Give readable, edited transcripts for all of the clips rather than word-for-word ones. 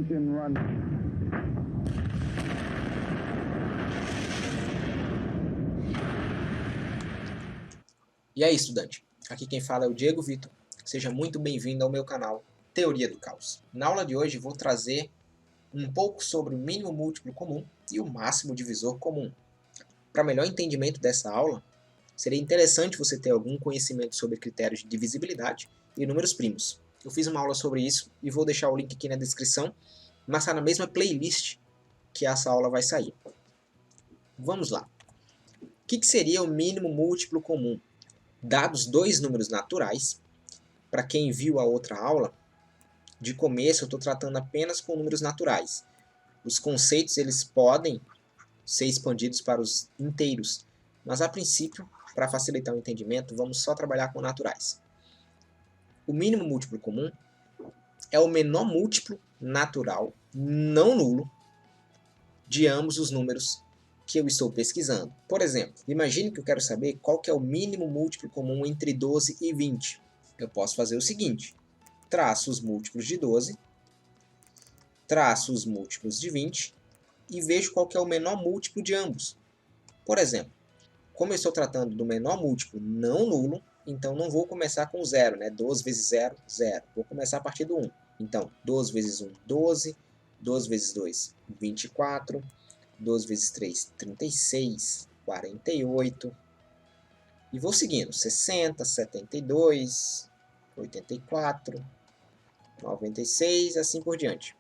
Engine run. E aí, estudante? Aqui quem fala é o Diego Vitor. Seja muito bem-vindo ao meu canal Teoria do Caos. Na aula de hoje vou trazer um pouco sobre o mínimo múltiplo comum e o máximo divisor comum. Para melhor entendimento dessa aula, seria interessante você ter algum conhecimento sobre critérios de divisibilidade e números primos. Eu fiz uma aula sobre isso e vou deixar o link aqui na descrição, mas está na mesma playlist que essa aula vai sair. Vamos lá. O que seria o mínimo múltiplo comum? Dados dois números naturais, para quem viu a outra aula, de começo eu estou tratando apenas com números naturais. Os conceitos eles podem ser expandidos para os inteiros, mas a princípio, para facilitar o entendimento, vamos só trabalhar com naturais. O mínimo múltiplo comum é o menor múltiplo natural não nulo de ambos os números que eu estou pesquisando. Por exemplo, imagine que eu quero saber qual que é o mínimo múltiplo comum entre 12 e 20. Eu posso fazer o seguinte: traço os múltiplos de 12, traço os múltiplos de 20 e vejo qual que é o menor múltiplo de ambos. Por exemplo, como eu estou tratando do menor múltiplo não nulo, então não vou começar com 0, né? 12 vezes 0, 0. Vou começar a partir do 1. Então, 12 vezes 1, 12. 12 vezes 2, 24. 12 vezes 3, 36, 48. E vou seguindo, 60, 72, 84, 96, assim por diante.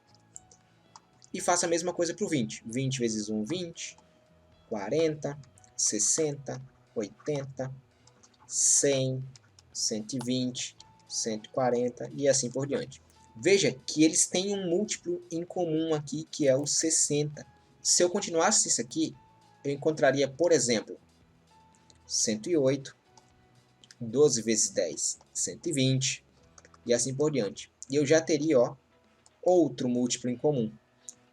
E faço a mesma coisa para o 20. 20 vezes 1, 20, 40, 60, 80, 100, 120, 140 e assim por diante. Veja que eles têm um múltiplo em comum aqui, que é o 60. Se eu continuasse isso aqui, eu encontraria, por exemplo, 108, 12 vezes 10, 120, e assim por diante. E eu já teria outro múltiplo em comum,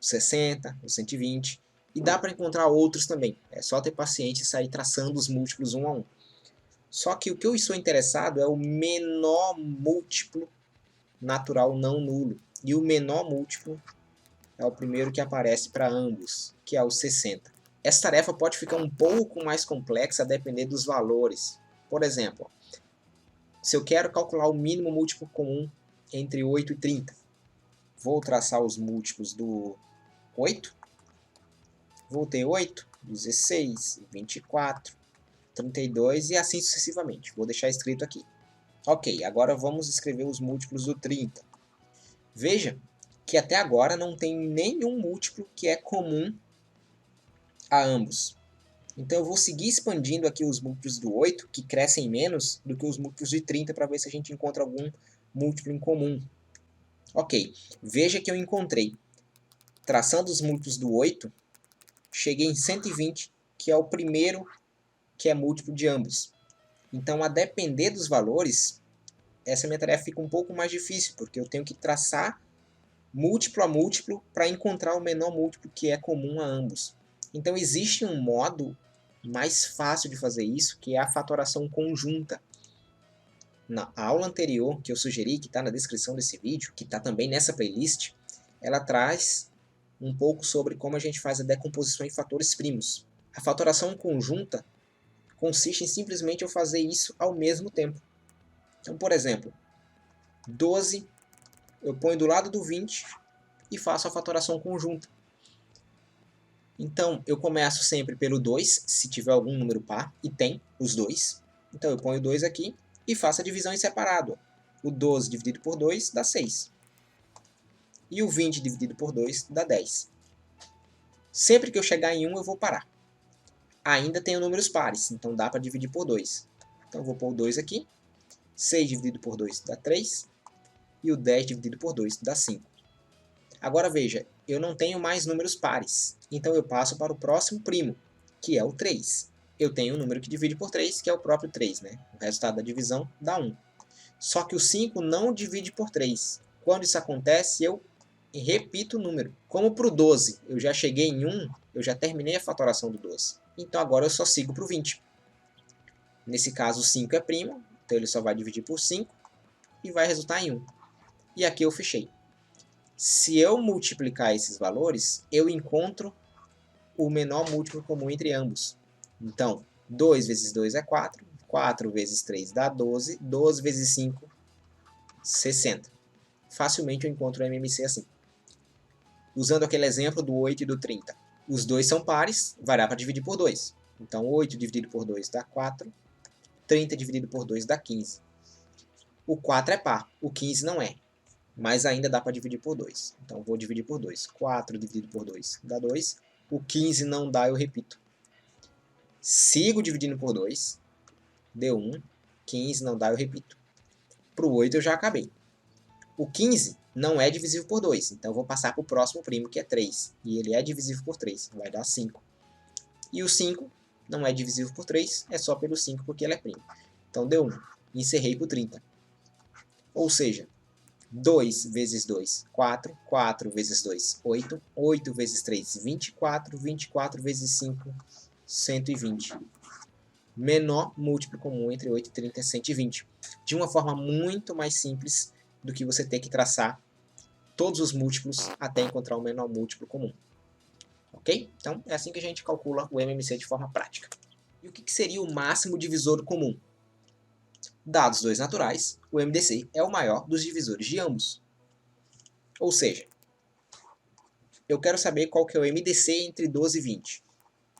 o 60, o 120, e dá para encontrar outros também. É só ter paciência e sair traçando os múltiplos um a um. Só que o que eu estou interessado é o menor múltiplo natural não nulo. E o menor múltiplo é o primeiro que aparece para ambos, que é o 60. Essa tarefa pode ficar um pouco mais complexa a depender dos valores. Por exemplo, se eu quero calcular o mínimo múltiplo comum entre 8 e 30, vou traçar os múltiplos do 8. Vou ter 8, 16, 24, 32 e assim sucessivamente. Vou deixar escrito aqui. Ok, agora vamos escrever os múltiplos do 30. Veja que até agora não tem nenhum múltiplo que é comum a ambos. Então eu vou seguir expandindo aqui os múltiplos do 8, que crescem menos do que os múltiplos de 30, para ver se a gente encontra algum múltiplo em comum. Ok, veja que eu encontrei. Traçando os múltiplos do 8, cheguei em 120, que é o primeiro que é múltiplo de ambos. Então, a depender dos valores, essa minha tarefa fica um pouco mais difícil, porque eu tenho que traçar múltiplo a múltiplo para encontrar o menor múltiplo que é comum a ambos. Então, existe um modo mais fácil de fazer isso, que é a fatoração conjunta. Na aula anterior, que eu sugeri, que está na descrição desse vídeo, que está também nessa playlist, ela traz um pouco sobre como a gente faz a decomposição em fatores primos. A fatoração conjunta consiste em simplesmente eu fazer isso ao mesmo tempo. Então, por exemplo, 12 eu ponho do lado do 20 e faço a fatoração conjunta. Então, eu começo sempre pelo 2, se tiver algum número par, e tem os 2. Então, eu ponho 2 aqui e faço a divisão em separado. O 12 dividido por 2 dá 6. E o 20 dividido por 2 dá 10. Sempre que eu chegar em 1, eu vou parar. Ainda tenho números pares, então dá para dividir por 2. Então, eu vou pôr o 2 aqui. 6 dividido por 2 dá 3. E o 10 dividido por 2 dá 5. Agora veja, eu não tenho mais números pares, então eu passo para o próximo primo, que é o 3. Eu tenho um número que divide por 3, que é o próprio 3, né? O resultado da divisão dá 1. Só que o 5 não divide por 3. Quando isso acontece, eu repito o número. Como para o 12 eu já cheguei em 1, eu já terminei a fatoração do 12. Então agora eu só sigo para o 20. Nesse caso o 5 é primo, então ele só vai dividir por 5 e vai resultar em 1. E aqui eu fechei. Se eu multiplicar esses valores, eu encontro o menor múltiplo comum entre ambos. Então, 2 vezes 2 é 4, 4 vezes 3 dá 12, 12 vezes 5, 60. Facilmente eu encontro o MMC assim. Usando aquele exemplo do 8 e do 30. Os dois são pares, vai dar para dividir por 2. Então, 8 dividido por 2 dá 4, 30 dividido por 2 dá 15. O 4 é par, o 15 não é, mas ainda dá para dividir por 2. Então, vou dividir por 2. 4 dividido por 2 dá 2. O 15 não dá, eu repito. Sigo dividindo por 2. Deu 1. 15 não dá, eu repito. Para o 8 eu já acabei. O 15 não é divisível por 2, então eu vou passar para o próximo primo, que é 3. E ele é divisível por 3, vai dar 5. E o 5 não é divisível por 3, é só pelo 5 porque ele é primo. Então deu 1. Encerrei para o 30. Ou seja, 2 vezes 2, 4. 4 vezes 2, 8. 8 vezes 3, 24. 24 vezes 5, 120. Menor múltiplo comum entre 8 e 30 é 120. De uma forma muito mais simples do que você ter que traçar todos os múltiplos até encontrar o menor múltiplo comum. Ok? Então, é assim que a gente calcula o MMC de forma prática. E o que seria o máximo divisor comum? Dados dois naturais, o MDC é o maior dos divisores de ambos. Ou seja, eu quero saber qual que é o MDC entre 12 e 20.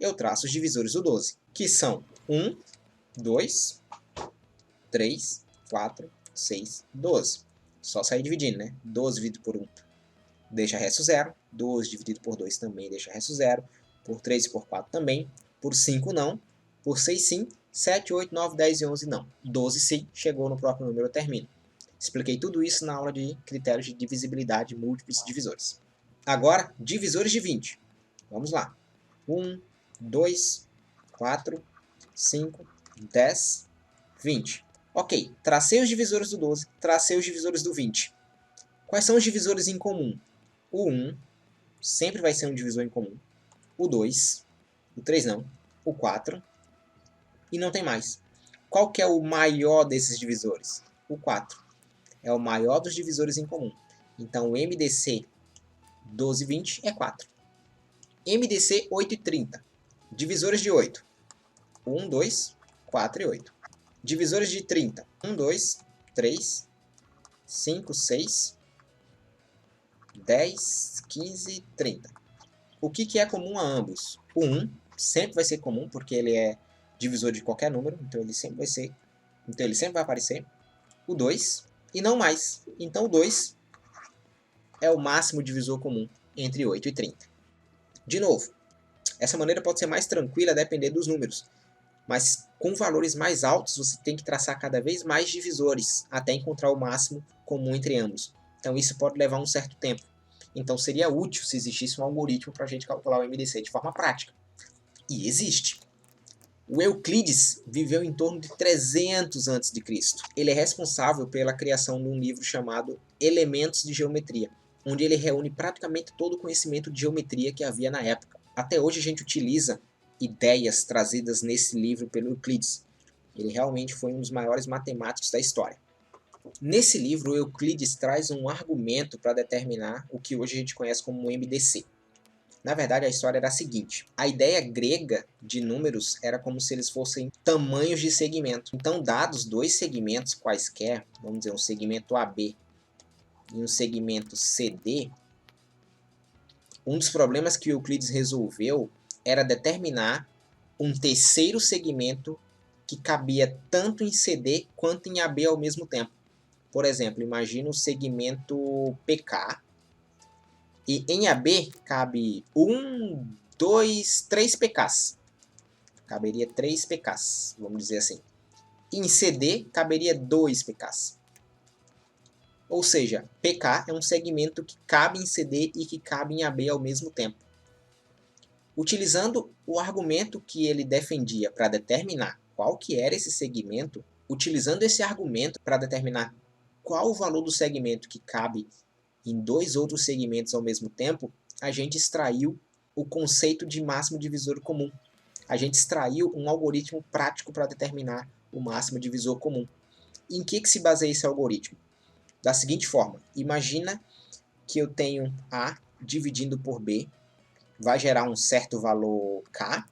Eu traço os divisores do 12, que são 1, 2, 3, 4, 6, 12. Só sair dividindo, né? 12 dividido por 1 deixa resto 0. 12 dividido por 2 também deixa resto 0. Por 3 e por 4 também. Por 5 não. Por 6 sim. 7, 8, 9, 10 e 11 não. 12 sim. Chegou no próprio número, eu termino. Expliquei tudo isso na aula de critérios de divisibilidade múltiplos divisores. Agora, divisores de 20. Vamos lá. 1, 2, 4, 5, 10, 20. Ok, tracei os divisores do 12, tracei os divisores do 20. Quais são os divisores em comum? O 1 sempre vai ser um divisor em comum. O 2, o 3 não, o 4 e não tem mais. Qual que é o maior desses divisores? O 4. É o maior dos divisores em comum. Então, o MDC 12 e 20 é 4. MDC 8 e 30. Divisores de 8. 1, 2, 4 e 8. Divisores de 30. 1, 2, 3, 5, 6, 10, 15, 30. O que é comum a ambos? O 1 sempre vai ser comum, porque ele é divisor de qualquer número, então ele sempre vai aparecer. O 2 e não mais. Então o 2 é o máximo divisor comum entre 8 e 30. De novo, essa maneira pode ser mais tranquila a depender dos números, mas com valores mais altos você tem que traçar cada vez mais divisores até encontrar o máximo comum entre ambos. Então isso pode levar um certo tempo. Então seria útil se existisse um algoritmo para a gente calcular o MDC de forma prática. E existe. O Euclides viveu em torno de 300 a.C. Ele é responsável pela criação de um livro chamado Elementos de Geometria, onde ele reúne praticamente todo o conhecimento de geometria que havia na época. Até hoje a gente utiliza ideias trazidas nesse livro pelo Euclides. Ele realmente foi um dos maiores matemáticos da história. Nesse livro, Euclides traz um argumento para determinar o que hoje a gente conhece como MDC. Na verdade, a história era a seguinte: a ideia grega de números era como se eles fossem tamanhos de segmento. Então, dados dois segmentos quaisquer, vamos dizer um segmento AB e um segmento CD, um dos problemas que Euclides resolveu era determinar um terceiro segmento que cabia tanto em CD quanto em AB ao mesmo tempo. Por exemplo, imagina o segmento PK, e em AB cabe 1, 2, 3 PKs. Caberia 3 PKs, vamos dizer assim. Em CD caberia 2 PKs. Ou seja, PK é um segmento que cabe em CD e que cabe em AB ao mesmo tempo. Utilizando o argumento que ele defendia para determinar qual que era esse segmento, utilizando esse argumento para determinar qual o valor do segmento que cabe em dois outros segmentos ao mesmo tempo, a gente extraiu o conceito de máximo divisor comum. A gente extraiu um algoritmo prático para determinar o máximo divisor comum. Em que se baseia esse algoritmo? Da seguinte forma: imagina que eu tenho A dividindo por B, vai gerar um certo valor K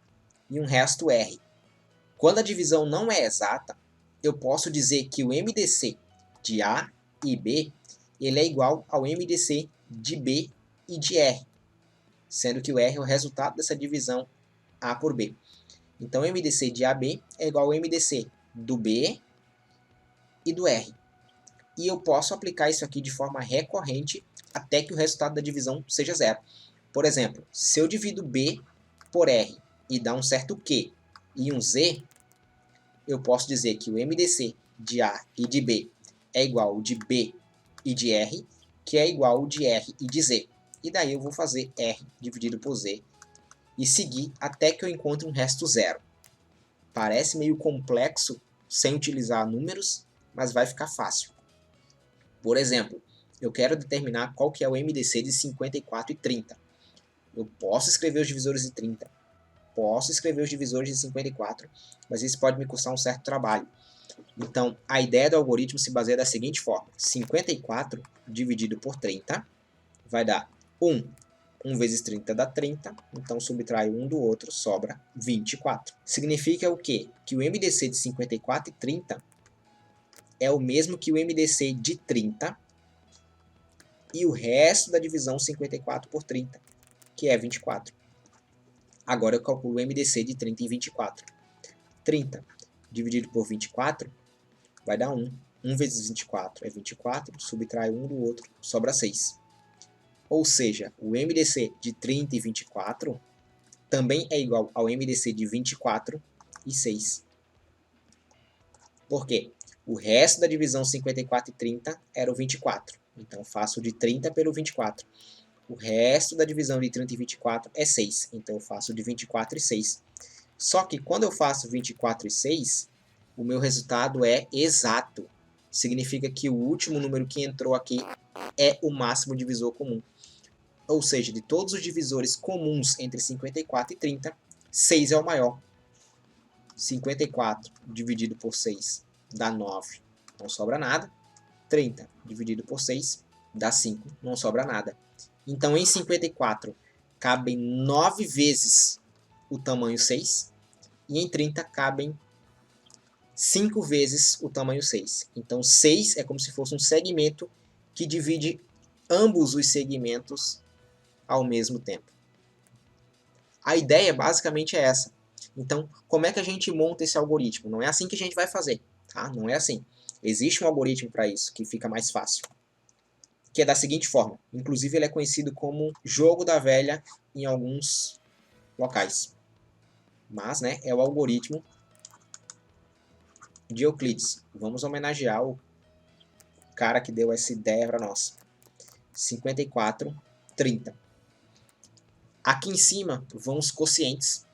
e um resto R. Quando a divisão não é exata, eu posso dizer que o MDC de A e B ele é igual ao MDC de B e de R, sendo que o R é o resultado dessa divisão A por B. Então, o MDC de AB é igual ao MDC do B e do R. E eu posso aplicar isso aqui de forma recorrente até que o resultado da divisão seja zero. Por exemplo, se eu divido B por R e dá um certo Q e um Z, eu posso dizer que o MDC de A e de B é igual ao de B e de R, que é igual ao de R e de Z. E daí eu vou fazer R dividido por Z e seguir até que eu encontre um resto zero. Parece meio complexo sem utilizar números, mas vai ficar fácil. Por exemplo, eu quero determinar qual que é o MDC de 54 e 30. Eu posso escrever os divisores de 30, posso escrever os divisores de 54, mas isso pode me custar um certo trabalho. Então, a ideia do algoritmo se baseia da seguinte forma: 54 dividido por 30 vai dar 1. 1 vezes 30 dá 30, então subtrai um do outro, sobra 24. Significa o quê? Que o MDC de 54 e 30 é o mesmo que o MDC de 30 e o resto da divisão 54 por 30, que é 24. Agora eu calculo o MDC de 30 e 24. 30 dividido por 24 vai dar 1. 1 vezes 24 é 24, subtrai um do outro, sobra 6. Ou seja, o MDC de 30 e 24 também é igual ao MDC de 24 e 6. Por quê? O resto da divisão 54 e 30 era o 24. Então, faço de 30 pelo 24. O resto da divisão de 30 e 24 é 6. Então, eu faço de 24 e 6. Só que quando eu faço 24 e 6, o meu resultado é exato. Significa que o último número que entrou aqui é o máximo divisor comum. Ou seja, de todos os divisores comuns entre 54 e 30, 6 é o maior. 54 dividido por 6 dá 9, não sobra nada. 30 dividido por 6 dá 5, não sobra nada. Então, em 54, cabem 9 vezes o tamanho 6, e em 30 cabem 5 vezes o tamanho 6. Então, 6 é como se fosse um segmento que divide ambos os segmentos ao mesmo tempo. A ideia basicamente é essa. Então, como é que a gente monta esse algoritmo? Não é assim que a gente vai fazer, tá? Não é assim. Existe um algoritmo para isso, que fica mais fácil. Que é da seguinte forma. Inclusive, ele é conhecido como jogo da velha em alguns locais. Mas, né, é o algoritmo de Euclides. Vamos homenagear o cara que deu essa ideia para nós. 54, 30. Aqui em cima vão os quocientes.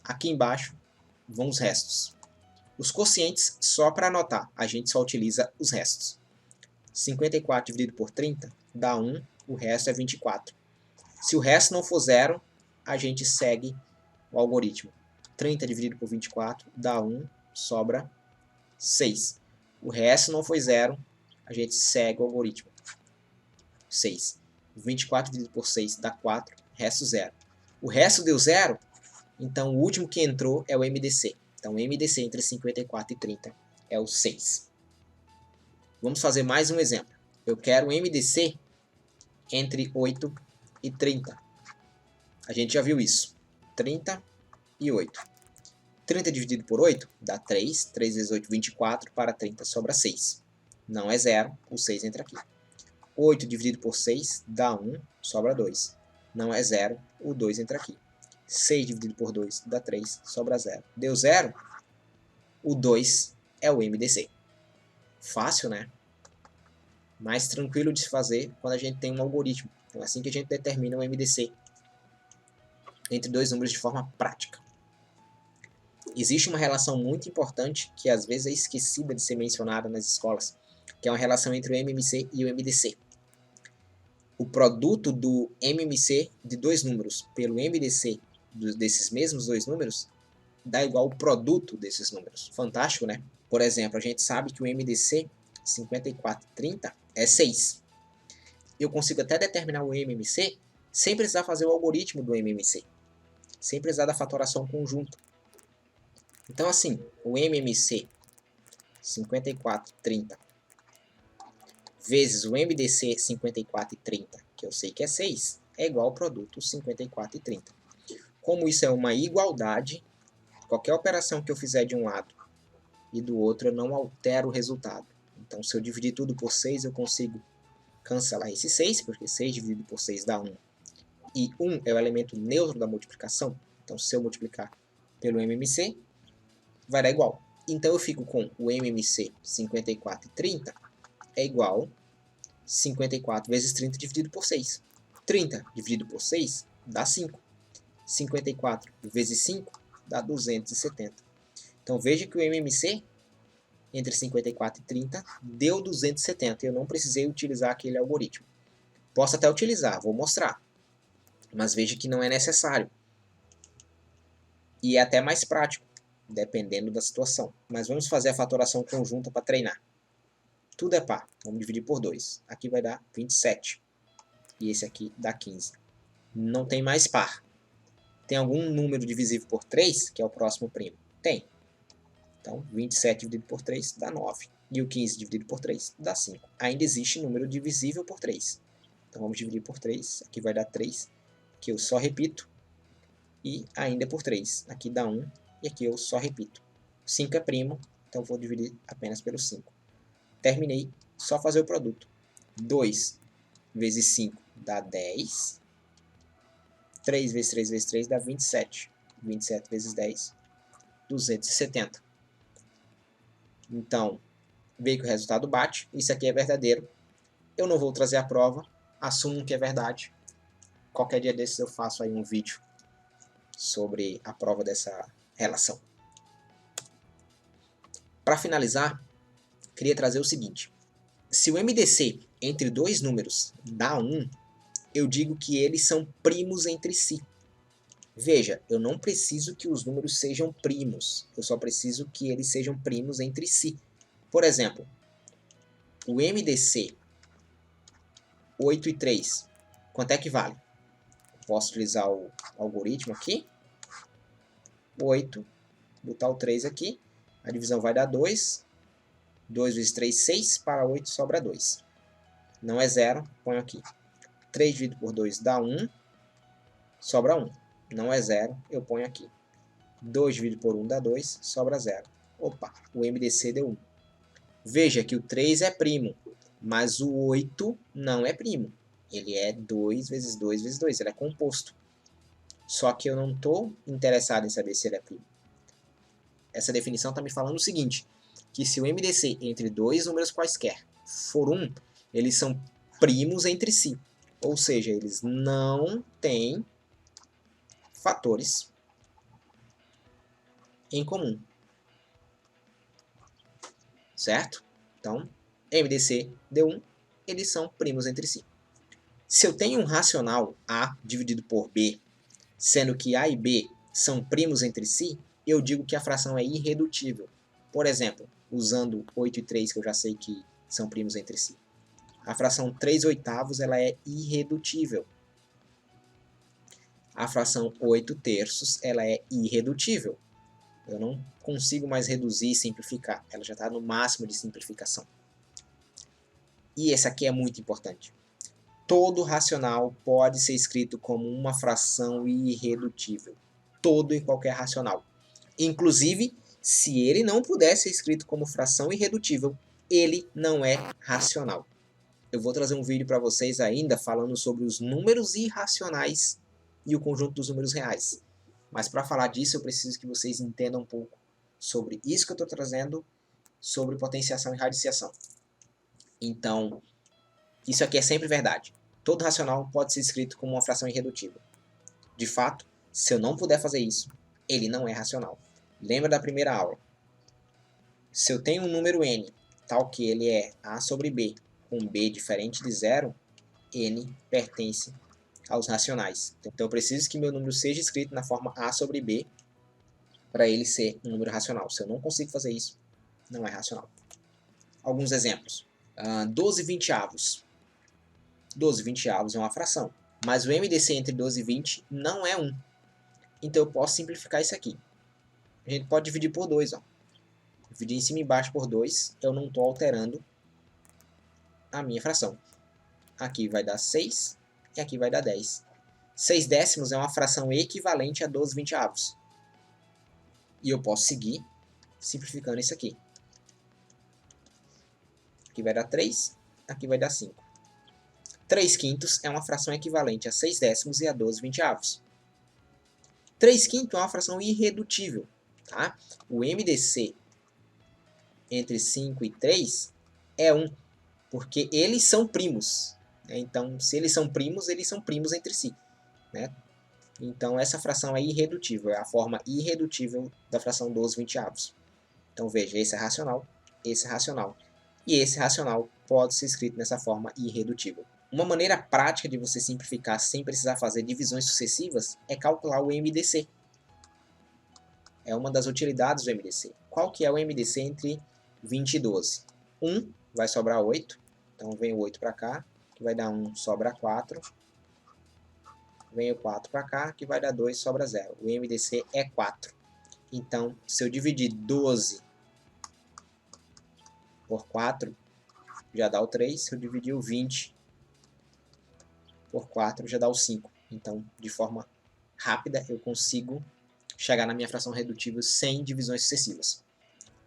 Aqui embaixo vão os restos. Os quocientes, só para anotar, a gente só utiliza os restos. 54 dividido por 30 dá 1, o resto é 24. Se o resto não for zero, a gente segue o algoritmo. 30 dividido por 24 dá 1, sobra 6. O resto não foi zero, a gente segue o algoritmo. 6. 24 dividido por 6 dá 4, resto zero. O resto deu zero, então o último que entrou é o MDC. Então o MDC entre 54 e 30 é o 6. Vamos fazer mais um exemplo. Eu quero um MDC entre 8 e 30. A gente já viu isso. 30 e 8. 30 dividido por 8 dá 3. 3 vezes 8, 24. Para 30 sobra 6. Não é 0, o 6 entra aqui. 8 dividido por 6 dá 1, sobra 2. Não é 0, o 2 entra aqui. 6 dividido por 2 dá 3, sobra 0. Deu 0, o 2 é o MDC. Fácil, né? Mais tranquilo de se fazer quando a gente tem um algoritmo. Então é assim que a gente determina o MDC entre dois números de forma prática. Existe uma relação muito importante que às vezes é esquecida de ser mencionada nas escolas, que é uma relação entre o MMC e o MDC. O produto do MMC de dois números pelo MDC desses mesmos dois números dá igual ao produto desses números. Fantástico, né? Por exemplo, a gente sabe que o MDC 54,30 é 6. eu consigo até determinar o MMC sem precisar fazer o algoritmo do MMC, sem precisar da fatoração conjunta. Então assim, o MMC 5430 vezes o MDC 5430, que eu sei que é 6, é igual ao produto 5430. Como isso é uma igualdade, qualquer operação que eu fizer de um lado e do outro, eu não altero o resultado. Então, se eu dividir tudo por 6, eu consigo cancelar esse 6, porque 6 dividido por 6 dá 1. E 1 é o elemento neutro da multiplicação. Então, se eu multiplicar pelo MMC, vai dar igual. Então, eu fico com o MMC 54,30 é igual a 54 vezes 30 dividido por 6. 30 dividido por 6 dá 5. 54 vezes 5 dá 270. Então, veja que o MMC entre 54 e 30 deu 270. Eu não precisei utilizar aquele algoritmo. Posso até utilizar, vou mostrar. Mas veja que não é necessário. E é até mais prático, dependendo da situação. Mas vamos fazer a fatoração conjunta para treinar. Tudo é par. Vamos dividir por 2. Aqui vai dar 27. E esse aqui dá 15. Não tem mais par. Tem algum número divisível por 3, que é o próximo primo? Tem. Então, 27 dividido por 3 dá 9. E o 15 dividido por 3 dá 5. Ainda existe número divisível por 3. Então, vamos dividir por 3. Aqui vai dar 3. Aqui eu só repito. E ainda é por 3. Aqui dá 1. E aqui eu só repito. 5 é primo. Então, vou dividir apenas pelo 5. Terminei. Só fazer o produto. 2 vezes 5 dá 10. 3 vezes 3 vezes 3 dá 27. 27 vezes 10, 270. Então, veio que o resultado bate. Isso aqui é verdadeiro. Eu não vou trazer a prova. Assumo que é verdade. Qualquer dia desses eu faço aí um vídeo sobre a prova dessa relação. Para finalizar, queria trazer o seguinte. Se o MDC entre dois números dá 1, eu digo que eles são primos entre si. Veja, eu não preciso que os números sejam primos, eu só preciso que eles sejam primos entre si. Por exemplo, o MDC 8 e 3, quanto é que vale? Posso utilizar o algoritmo aqui. 8, botar o 3 aqui, a divisão vai dar 2. 2 vezes 3, 6, para 8 sobra 2. Não é 0, ponho aqui. 3 dividido por 2 dá 1, sobra 1. Não é 0, eu ponho aqui. 2 dividido por 1 dá 2, sobra 0. Opa, o MDC deu 1. Veja que o 3 é primo, mas o 8 não é primo. Ele é 2 vezes 2 vezes 2, ele é composto. Só que eu não estou interessado em saber se ele é primo. Essa definição está me falando o seguinte, que se o MDC entre dois números quaisquer for 1, eles são primos entre si. Ou seja, eles não têm fatores em comum. Certo? Então, MDC deu 1, eles são primos entre si. Se eu tenho um racional A dividido por B, sendo que A e B são primos entre si, eu digo que a fração é irredutível. Por exemplo, usando 8 e 3, que eu já sei que são primos entre si. A fração 3/8 ela é irredutível. A fração 8/3 ela é irredutível. Eu não consigo mais reduzir e simplificar. Ela já está no máximo de simplificação. E esse aqui é muito importante. Todo racional pode ser escrito como uma fração irredutível. Todo e qualquer racional. Inclusive, se ele não puder ser escrito como fração irredutível, ele não é racional. Eu vou trazer um vídeo para vocês ainda falando sobre os números irracionais e o conjunto dos números reais. Mas para falar disso, eu preciso que vocês entendam um pouco sobre isso que eu estou trazendo, sobre potenciação e radiciação. Então, isso aqui é sempre verdade. Todo racional pode ser escrito como uma fração irredutível. De fato, se eu não puder fazer isso, ele não é racional. Lembra da primeira aula? Se eu tenho um número n, tal que ele é a sobre b, com b diferente de zero, n pertence aos racionais. Então eu preciso que meu número seja escrito na forma a sobre b para ele ser um número racional. Se eu não consigo fazer isso, não é racional. Alguns exemplos. 12/20. 12/20 é uma fração, mas o MDC entre 12 e 20 não é 1. Então eu posso simplificar isso aqui. A gente pode dividir por 2, ó. Dividir em cima e embaixo por 2, eu não estou alterando a minha fração. Aqui vai dar 6 e aqui vai dar 10. 6 décimos é uma fração equivalente a 12/20. E eu posso seguir simplificando isso aqui. Aqui vai dar 3, aqui vai dar 5. 3/5 é uma fração equivalente a 6 décimos e a 12/20. 3/5 é uma fração irredutível. Tá? O MDC entre 5 e 3 é 1, porque eles são primos. Então, se eles são primos entre si. Né? Então, essa fração é irredutível, é a forma irredutível da fração 12/20. Então, veja, esse é racional, esse é racional. E esse racional pode ser escrito nessa forma irredutível. Uma maneira prática de você simplificar sem precisar fazer divisões sucessivas é calcular o MDC. É uma das utilidades do MDC. Qual que é o MDC entre 20 e 12? 1 vai sobrar 8, então vem o 8 para cá, que vai dar 1, sobra 4. Vem o 4 para cá, que vai dar 2, sobra 0. O MDC é 4. Então, se eu dividir 12 por 4, já dá o 3. Se eu dividir o 20 por 4, já dá o 5. Então, de forma rápida, eu consigo chegar na minha fração redutível sem divisões sucessivas.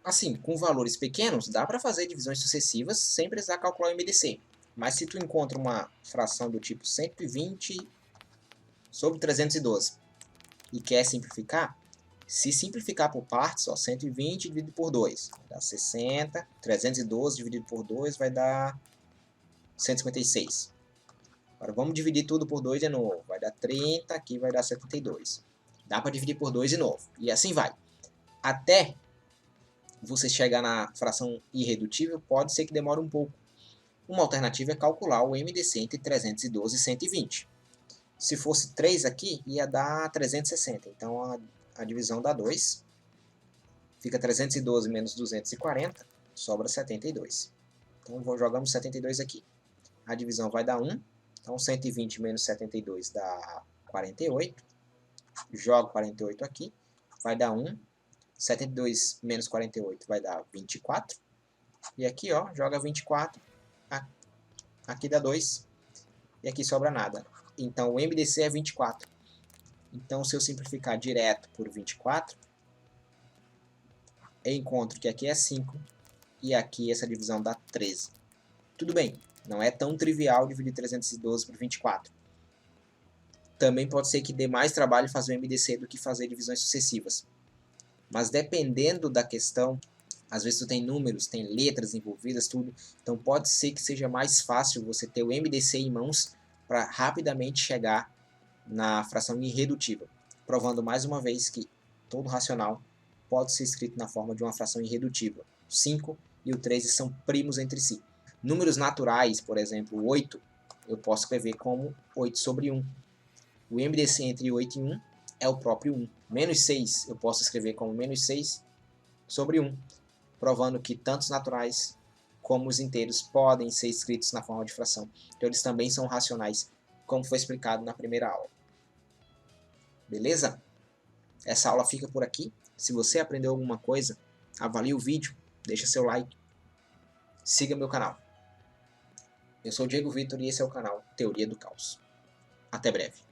Assim, com valores pequenos, dá para fazer divisões sucessivas sem precisar calcular o MDC. Mas se tu encontra uma fração do tipo 120 sobre 312 e quer simplificar, se simplificar por partes, ó, 120 dividido por 2 vai dar 60, 312 dividido por 2 vai dar 156. Agora vamos dividir tudo por 2 de novo, vai dar 30, aqui vai dar 72. Dá para dividir por 2 de novo, e assim vai. Até você chegar na fração irredutível, pode ser que demore um pouco. Uma alternativa é calcular o MDC entre 312 e 120. Se fosse 3 aqui, ia dar 360. Então, a divisão dá 2. Fica 312 menos 240, sobra 72. Então, jogamos 72 aqui. A divisão vai dar 1. Então, 120 menos 72 dá 48. Jogo 48 aqui, vai dar 1. 72 menos 48 vai dar 24. E aqui, ó, joga 24. Aqui dá 2. E aqui sobra nada. Então, o MDC é 24. Então, se eu simplificar direto por 24, eu encontro que aqui é 5 e aqui essa divisão dá 13. Tudo bem, não é tão trivial dividir 312 por 24. Também pode ser que dê mais trabalho fazer o MDC do que fazer divisões sucessivas. Mas dependendo da questão, às vezes tu tem números, tem letras envolvidas, tudo. Então pode ser que seja mais fácil você ter o MDC em mãos para rapidamente chegar na fração irredutível. Provando mais uma vez que todo racional pode ser escrito na forma de uma fração irredutível. 5 e o 13 são primos entre si. Números naturais, por exemplo, o 8, eu posso escrever como 8 sobre 1. O MDC entre 8 e 1 é o próprio 1. Menos 6 eu posso escrever como menos 6 sobre 1, provando que tanto os naturais como os inteiros podem ser escritos na forma de fração. Então eles também são racionais, como foi explicado na primeira aula. Beleza? Essa aula fica por aqui. Se você aprendeu alguma coisa, avalie o vídeo, deixa seu like, siga meu canal. Eu sou o Diego Vitor e esse é o canal Teoria do Caos. Até breve.